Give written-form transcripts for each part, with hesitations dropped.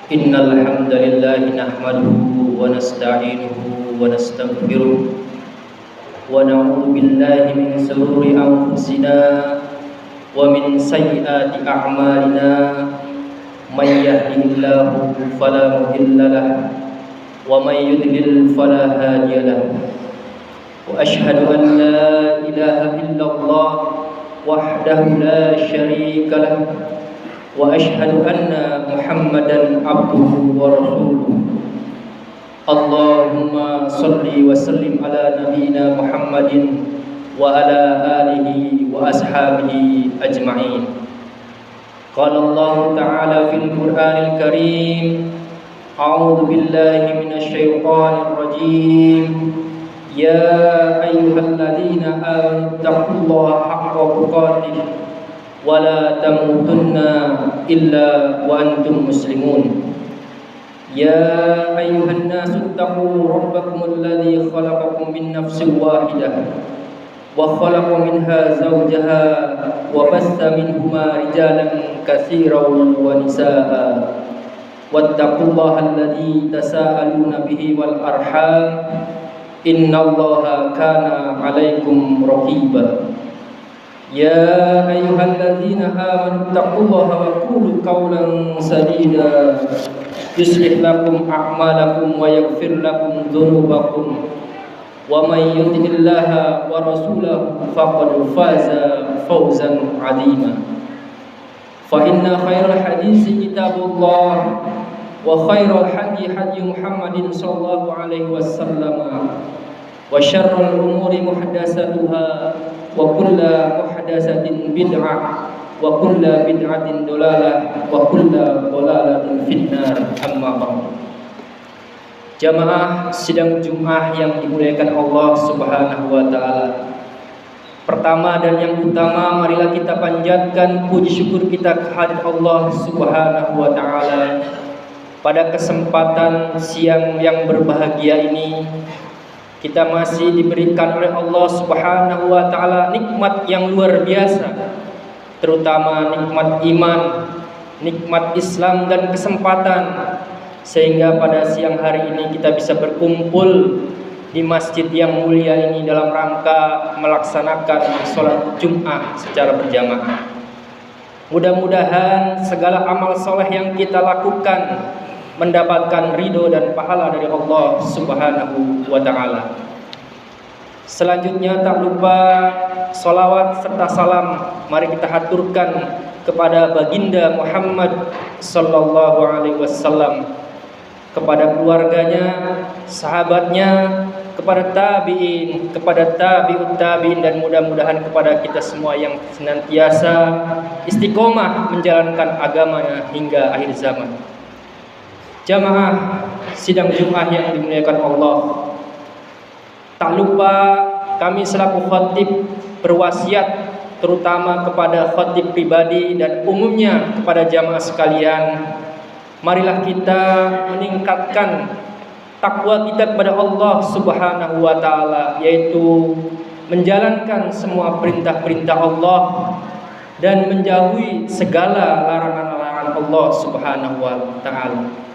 إن الحمد لله نحمده ونستعينه ونستغفره ونعوذ بالله من شرور أنفسنا ومن سيئات أعمالنا من يهده الله فلا مضل له ومن يضلل فلا هادي له وأشهد أن لا إله إلا الله وحده لا شريك له وأشهد أن محمدا عبده ورسوله اللهم صل وسلم على نبينا محمد وعلى آله وأصحابه أجمعين. قال الله تعالى في القرآن الكريم: أعوذ بالله من الشيطان الرجيم. يا أيها الذين آمنوا اتقوا الله حق تقاته ولا تموتن إلا وأنتم مسلمون. يا أيها الناس اتقوا ربكم الذي خلقكم من نفس واحدة وخلق منها زوجها وبث منهما رجالا كثيرا ونساء واتقوا الله الذي تساءلون به والأرحام إن الله كان عليكم رقيبا. يا أيها الذين آمنوا اتقوا الله وقولوا قولا سديدا يصلح لكم أعمالكم ويغفر لكم ذنوبكم ومن يطع الله ورسوله فقد فاز فوزا عظيما. فإن خير الحديث كتاب الله وخير الهدي هدي محمد صلى الله عليه وسلم وشر الأمور محدثاتها وكل محدثة بدعة وكل بدعة ضلالة وكل ضلالة في النار. أما بعد. Jamaah sidang Jumat yang dimuliakan Allah Subhanahu wa taala. Pertama dan yang utama, marilah kita panjatkan puji syukur kita kehadirat Allah Subhanahu wa taala. Pada kesempatan siang yang berbahagia ini, kita masih diberikan oleh Allah Subhanahu wa taala nikmat yang luar biasa, terutama nikmat iman, nikmat Islam dan kesempatan, sehingga pada siang hari ini kita bisa berkumpul di masjid yang mulia ini dalam rangka melaksanakan sholat Jumat secara berjamaah. Mudah-mudahan segala amal soleh yang kita lakukan mendapatkan ridho dan pahala dari Allah Subhanahu wa ta'ala. Selanjutnya tak lupa salawat serta salam mari kita haturkan kepada baginda Muhammad sallallahu alaihi wasallam, kepada keluarganya, sahabatnya, kepada tabi'in, kepada tabi'ut tabi'in, dan mudah-mudahan kepada kita semua yang senantiasa istiqomah menjalankan agamanya hingga akhir zaman. Jamaah sidang Jumat yang dimuliakan Allah, tak lupa kami selaku khatib berwasiat terutama kepada khatib pribadi dan umumnya kepada jamaah sekalian, marilah kita meningkatkan takwa kita kepada Allah Subhanahu wa taala, yaitu menjalankan semua perintah-perintah Allah dan menjauhi segala larangan-larangan Allah Subhanahu wa taala.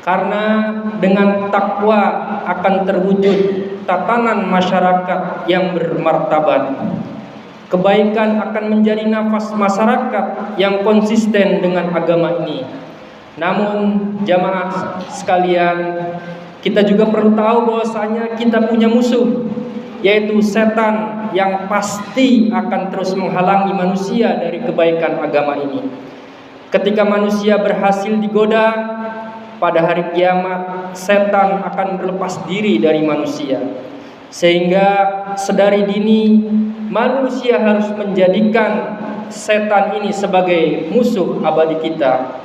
Karena dengan takwa akan terwujud tatanan masyarakat yang bermartabat. Kebaikan akan menjadi nafas masyarakat yang konsisten dengan agama ini. Namun jamaah sekalian, kita juga perlu tahu bahwasanya kita punya musuh, yaitu setan yang pasti akan terus menghalangi manusia dari kebaikan agama ini. Ketika manusia berhasil digoda, pada hari kiamat setan akan berlepas diri dari manusia. Sehingga sedari dini manusia harus menjadikan setan ini sebagai musuh abadi kita.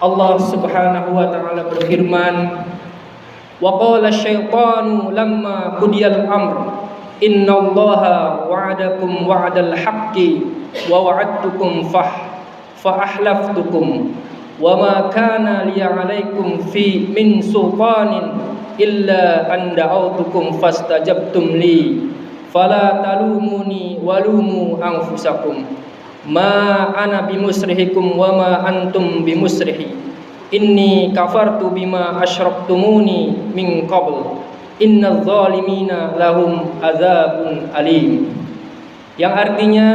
Allah Subhanahu wa taala berfirman, "Wa qala asy-syaitanu lamma qudiyal amr innallaha wa'adakum wa'dal haqqi wa wa'adtukum fa ahlaftukum wa ma kana li 'alaikum fi min sultanin illa an da'awtukum fastajabtum li fala talumuni walumu anfusakum ma ana bimusrihikum wa ma antum bimusrihi Inni kafartu bima asyraktumuni min qabl innadz zalimina lahum adzabun alim. Yang artinya,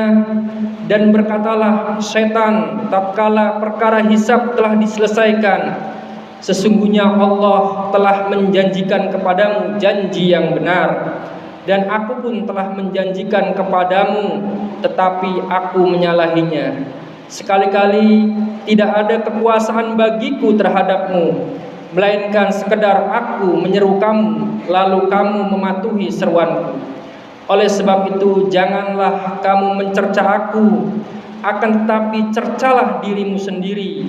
dan berkatalah setan tatkala perkara hisab telah diselesaikan, sesungguhnya Allah telah menjanjikan kepadamu janji yang benar, dan aku pun telah menjanjikan kepadamu, tetapi aku menyalahinya. Sekali-kali tidak ada kekuasaan bagiku terhadapmu, melainkan sekedar aku menyeru kamu, lalu kamu mematuhi seruanku. Oleh sebab itu, janganlah kamu mencerca aku, akan tetapi cercalah dirimu sendiri.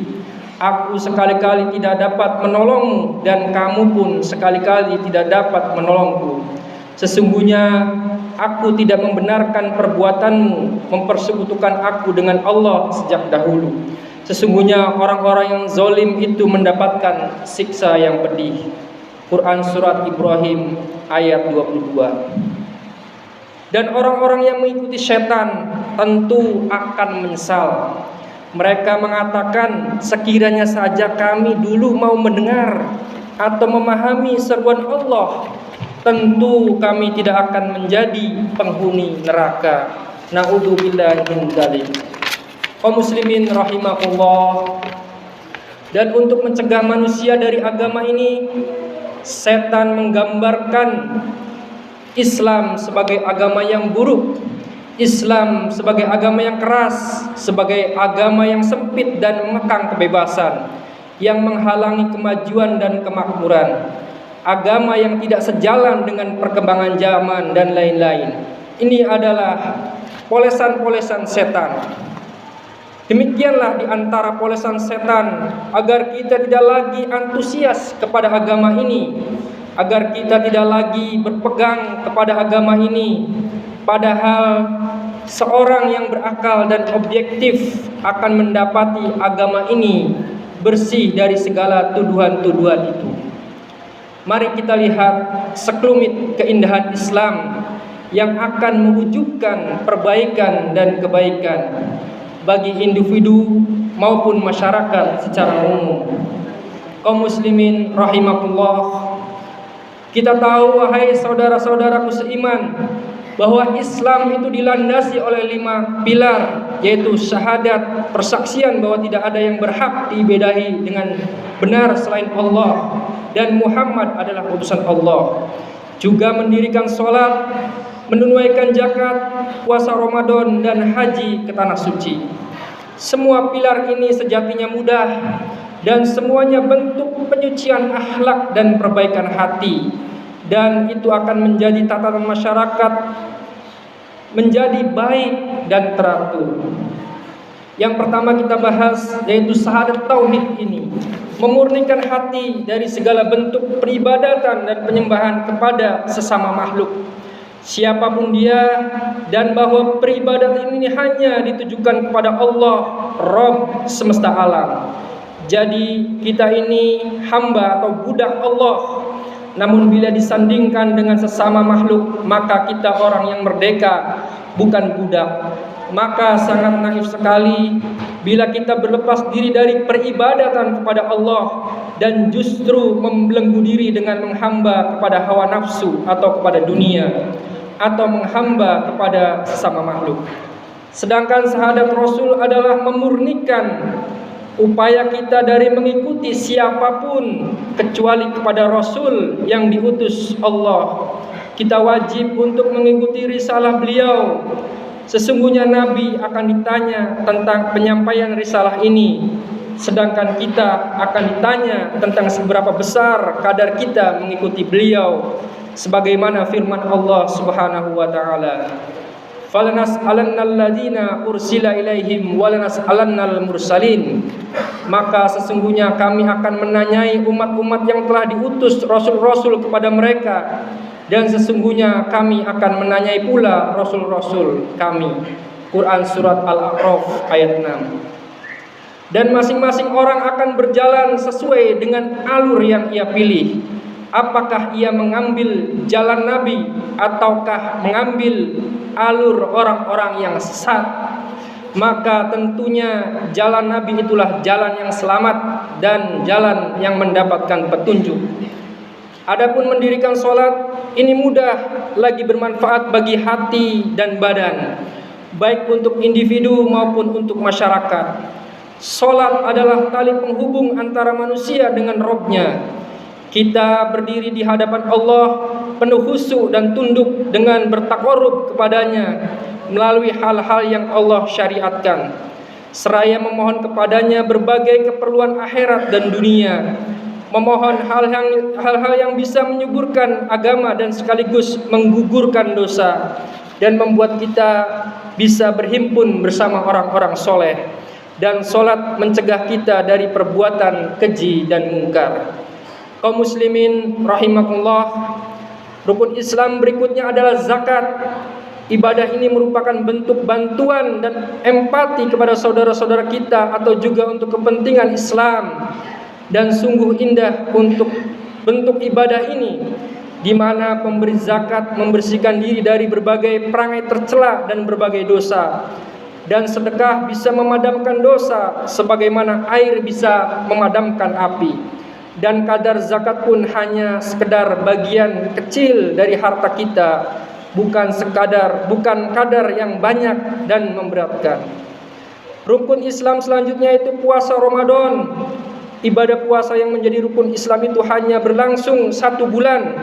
Aku sekali-kali tidak dapat menolongmu, dan kamu pun sekali-kali tidak dapat menolongku. Sesungguhnya aku tidak membenarkan perbuatanmu mempersekutukan aku dengan Allah sejak dahulu. Sesungguhnya orang-orang yang zalim itu mendapatkan siksa yang pedih. Quran Surat Ibrahim ayat 22. Dan orang-orang yang mengikuti setan tentu akan menyesal. Mereka mengatakan, sekiranya saja kami dulu mau mendengar atau memahami seruan Allah, tentu kami tidak akan menjadi penghuni neraka. Na'udzubillahi min dzalik. Kaum muslimin rahimakumullah. Dan untuk mencegah manusia dari agama ini, setan menggambarkan Islam sebagai agama yang buruk, Islam sebagai agama yang keras, sebagai agama yang sempit dan mengekang kebebasan, yang menghalangi kemajuan dan kemakmuran, agama yang tidak sejalan dengan perkembangan zaman dan lain-lain. Ini adalah polesan-polesan setan. Demikianlah di antara polesan setan agar kita tidak lagi antusias kepada agama ini, agar kita tidak lagi berpegang kepada agama ini, padahal seorang yang berakal dan objektif akan mendapati agama ini bersih dari segala tuduhan-tuduhan itu. Mari kita lihat sekelumit keindahan Islam yang akan mewujudkan perbaikan dan kebaikan bagi individu maupun masyarakat secara umum. Kaum muslimin rahimakumullah, kita tahu, wahai saudara-saudaraku seiman, bahwa Islam itu dilandasi oleh 5 pilar, yaitu syahadat, persaksian bahwa tidak ada yang berhak diibadahi dengan benar selain Allah, dan Muhammad adalah utusan Allah. Juga mendirikan sholat, menunaikan zakat, puasa Ramadan, dan haji ke tanah suci. Semua pilar ini sejatinya mudah, dan semuanya bentuk penyucian akhlak dan perbaikan hati, dan itu akan menjadi tatanan masyarakat menjadi baik dan teratur. Yang pertama kita bahas yaitu syahadat tauhid ini, memurnikan hati dari segala bentuk peribadatan dan penyembahan kepada sesama makhluk, siapapun dia, dan bahwa peribadatan ini hanya ditujukan kepada Allah, Rabb semesta alam. Jadi kita ini hamba atau budak Allah. Namun bila disandingkan dengan sesama makhluk, maka kita orang yang merdeka, bukan budak. Maka sangat naif sekali bila kita berlepas diri dari peribadatan kepada Allah dan justru membelenggu diri dengan menghamba kepada hawa nafsu atau kepada dunia, atau menghamba kepada sesama makhluk. Sedangkan syahadat Rasul adalah memurnikan upaya kita dari mengikuti siapapun kecuali kepada Rasul yang diutus Allah. Kita wajib untuk mengikuti risalah beliau. Sesungguhnya Nabi akan ditanya tentang penyampaian risalah ini, sedangkan kita akan ditanya tentang seberapa besar kadar kita mengikuti beliau, sebagaimana firman Allah Subhanahu wa taala, falanas'alannal ladzina ursila ilaihim walanas'alannal mursalin. Maka sesungguhnya kami akan menanyai umat-umat yang telah diutus rasul-rasul kepada mereka, dan sesungguhnya kami akan menanyai pula rasul-rasul kami. Quran Surat Al-A'raf ayat 6. Dan masing-masing orang akan berjalan sesuai dengan alur yang ia pilih. Apakah ia mengambil jalan Nabi ataukah mengambil alur orang-orang yang sesat? maka tentunya jalan Nabi itulah jalan yang selamat dan jalan yang mendapatkan petunjuk. Adapun mendirikan sholat ini mudah lagi bermanfaat bagi hati dan badan, baik untuk individu maupun untuk masyarakat. Sholat adalah tali penghubung antara manusia dengan Rabb-Nya. Kita berdiri di hadapan Allah penuh khusyuk dan tunduk dengan bertakarub kepadanya melalui hal-hal yang Allah syariatkan, seraya memohon kepadanya berbagai keperluan akhirat dan dunia, memohon hal-hal yang bisa menyuburkan agama dan sekaligus menggugurkan dosa dan membuat kita bisa berhimpun bersama orang-orang soleh. Dan sholat mencegah kita dari perbuatan keji dan mungkar. Kaum muslimin rahimakumullah, rukun Islam berikutnya adalah zakat. Ibadah ini merupakan bentuk bantuan dan empati kepada saudara-saudara kita atau juga untuk kepentingan Islam. Dan sungguh indah untuk bentuk ibadah ini, di mana pemberi zakat membersihkan diri dari berbagai perangai tercela dan berbagai dosa. Dan sedekah bisa memadamkan dosa sebagaimana air bisa memadamkan api. Dan kadar zakat pun hanya sekedar bagian kecil dari harta kita, bukan kadar yang banyak dan memberatkan. Rukun Islam selanjutnya itu puasa Ramadan. Ibadah puasa yang menjadi rukun Islam itu hanya berlangsung 1 bulan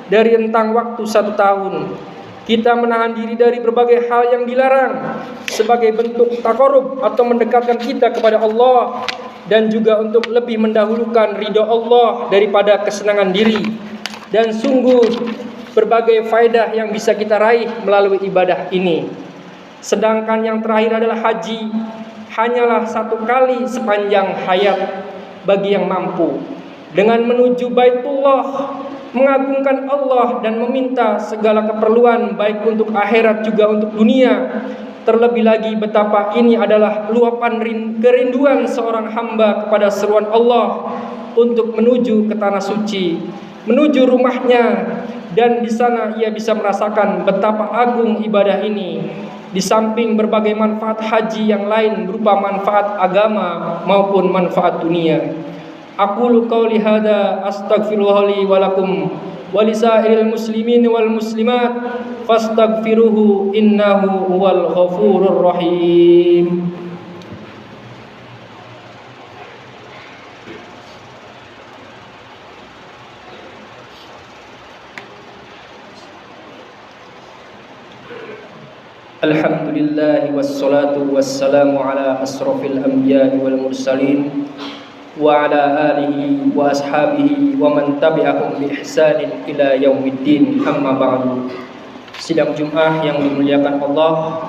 dari rentang waktu 1 tahun. Kita menahan diri dari berbagai hal yang dilarang sebagai bentuk takarub atau mendekatkan kita kepada Allah, dan juga untuk lebih mendahulukan ridha Allah daripada kesenangan diri. Dan sungguh berbagai faedah yang bisa kita raih melalui ibadah ini. Sedangkan yang terakhir adalah haji, hanyalah 1 kali sepanjang hayat bagi yang mampu, dengan menuju Baitullah, mengagungkan Allah dan meminta segala keperluan baik untuk akhirat juga untuk dunia. Terlebih lagi betapa ini adalah luapan kerinduan seorang hamba kepada seruan Allah untuk menuju ke tanah suci, menuju rumahnya, dan di sana ia bisa merasakan betapa agung ibadah ini. Di samping berbagai manfaat haji yang lain berupa manfaat agama maupun manfaat dunia. Aqulu qauli hadza astaghfirullah li wa lakum wa lisairil muslimin wal muslimat fastaghfiruhu innahu huwal ghafurur rahim. Alhamdulillah wassalatu wassalamu ala asrafil anbiya'i wal mursalin wa ala alihi wa ashabihi wa man tabi'ahum bi ihsanin ila yaumiddin, amma ba'du. Sidang Jumat yang dimuliakan Allah,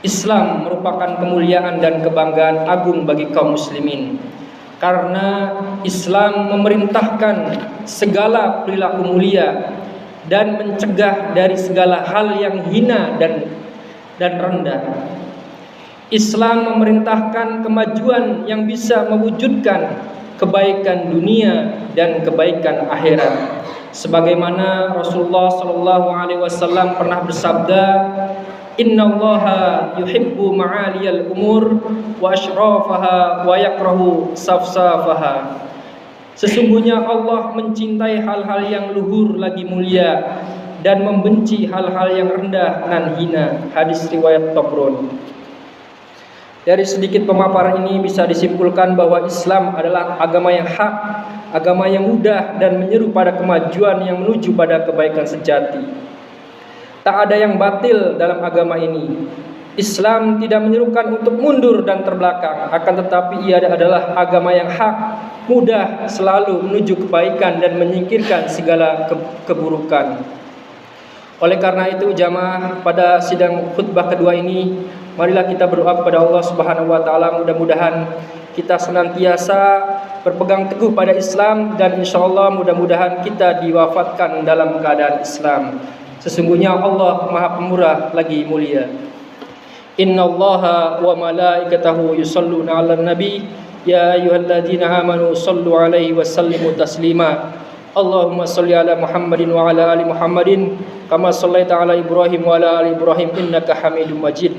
Islam merupakan kemuliaan dan kebanggaan agung bagi kaum muslimin, karena Islam memerintahkan segala perilaku mulia dan mencegah dari segala hal yang hina dan rendah. Islam memerintahkan kemajuan yang bisa mewujudkan kebaikan dunia dan kebaikan akhirat. Sebagaimana Rasulullah SAW pernah bersabda, "Innallaha yuhibbu ma'aliyal umur wa ashrafaha wa yakrahu safsafaha." Sesungguhnya Allah mencintai hal-hal yang luhur lagi mulia dan membenci hal-hal yang rendah dan hina. Hadis riwayat Tabrani. Dari sedikit pemaparan ini bisa disimpulkan bahwa Islam adalah agama yang hak, agama yang mudah dan menyeru pada kemajuan yang menuju pada kebaikan sejati. Tak ada yang batil dalam agama ini. Islam tidak menyerukan untuk mundur dan terbelakang, akan tetapi ia adalah agama yang hak, mudah, selalu menuju kebaikan dan menyingkirkan segala keburukan. Oleh karena itu jamaah, pada sidang khutbah kedua ini, marilah kita berdoa kepada Allah Subhanahu wa taala, mudah-mudahan kita senantiasa berpegang teguh pada Islam dan insyaallah mudah-mudahan kita diwafatkan dalam keadaan Islam. Sesungguhnya Allah Maha Pemurah lagi mulia. Innallaha wa malaikatahu yusholluna 'alan nabi ya ayyuhalladzina amanu shallu 'alaihi wa sallimu taslima. Allahumma shalli ala Muhammadin wa ala ali Muhammadin kama shallaita ala Ibrahim wa ala ali Ibrahim innaka Hamidum Majid.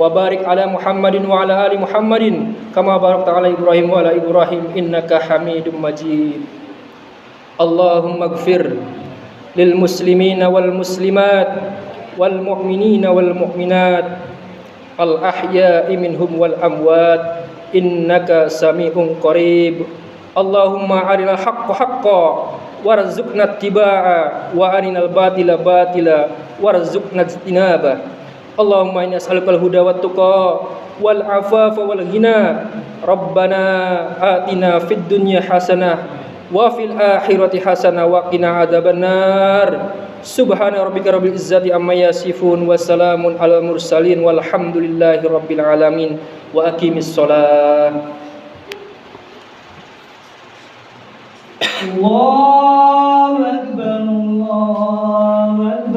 wa barik ala Muhammadin wa ala ali Muhammadin kama barakta ala Ibrahim wa ala Ibrahim innaka Hamidum Majid. Allahumma ighfir lil muslimina wal muslimat wal mu'minina wal mu'minat al ahya'i minhum wal amwat innaka sami'un qarib. Allahumma arinal haqqa haqqan warzuqna ittiba'a wa arinal batila batila warzuqna ijtinaba. Allahumma inna as'alukal huda wat tuqa wal afafa wal ghina. Rabbana atina fid dunya hasanah wa fil akhirati hasanah wa qina adzabannar. Subhana rabbika rabbil izzati amma yasifun wa salamun alal mursalin walhamdulillahi rabbil alamin. Wa aqimis shalah. Allah